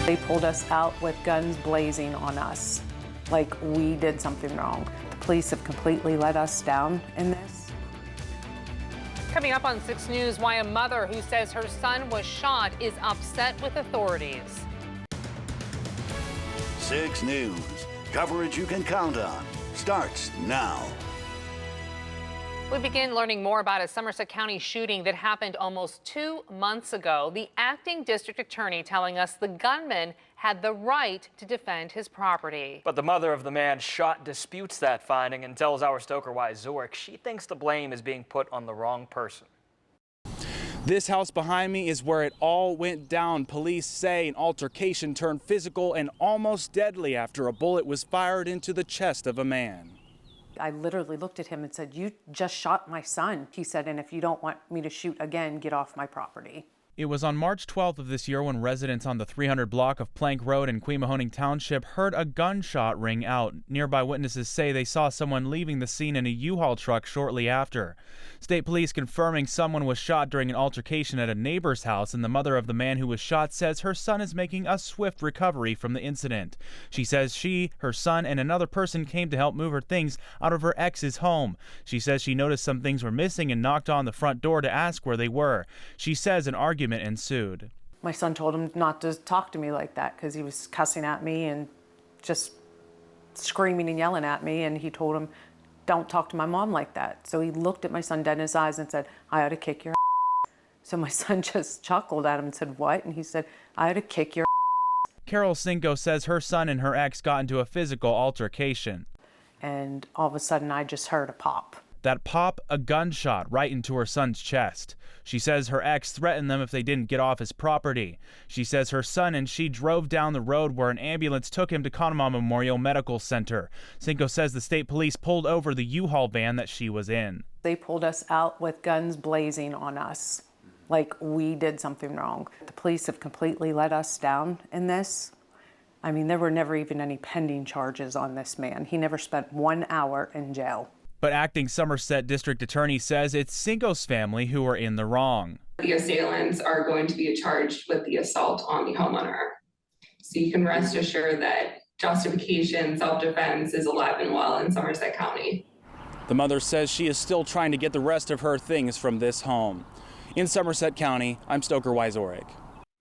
They pulled us out with guns blazing on us, like we did something wrong. The police have completely let us down in this. Coming up on 6 News, why a mother who says her son was shot is upset with authorities. 6 News, coverage you can count on, starts now. We begin learning more about a Somerset County shooting that happened almost 2 months ago. The acting district attorney telling us the gunman had the right to defend his property. But the mother of the man shot disputes that finding and tells our Stoker Wieczorek she thinks the blame is being put on the wrong person. This house behind me is where it all went down. Police say an altercation turned physical and almost deadly after a bullet was fired into the chest of a man. I literally looked at him and said, "You just shot my son." He said, "And if you don't want me to shoot again, get off my property." It was on March 12th of this year when residents on the 300 block of Plank Road in Quemahoning Township heard a gunshot ring out. Nearby witnesses say they saw someone leaving the scene in a U-Haul truck shortly after. State police confirming someone was shot during an altercation at a neighbor's house, and the mother of the man who was shot says her son is making a swift recovery from the incident. She says she, her son, and another person came to help move her things out of her ex's home. She says she noticed some things were missing and knocked on the front door to ask where they were. She says an argument ensued. My son told him not to talk to me like that because he was cussing at me and just screaming and yelling at me, and he told him, "Don't talk to my mom like that." So he looked at my son dead in his eyes and said, "I ought to kick your ass." So my son just chuckled at him and said, "What?" And he said, "I ought to kick your ass." Carol Cinco says her son and her ex got into a physical altercation. And all of a sudden I just heard a pop. That pop, a gunshot right into her son's chest. She says her ex threatened them if they didn't get off his property. She says her son and she drove down the road where an ambulance took him to Conemaugh Memorial Medical Center. Cinco says the state police pulled over the U-Haul van that she was in. They pulled us out with guns blazing on us, like we did something wrong. The police have completely let us down in this. I mean, there were never even any pending charges on this man. He never spent 1 hour in jail. But acting Somerset District Attorney says it's Cinco's family who are in the wrong. The assailants are going to be charged with the assault on the homeowner. So you can rest assured that justification, self-defense is alive and well in Somerset County. The mother says she is still trying to get the rest of her things from this home. In Somerset County, I'm Stoker Wieczorek.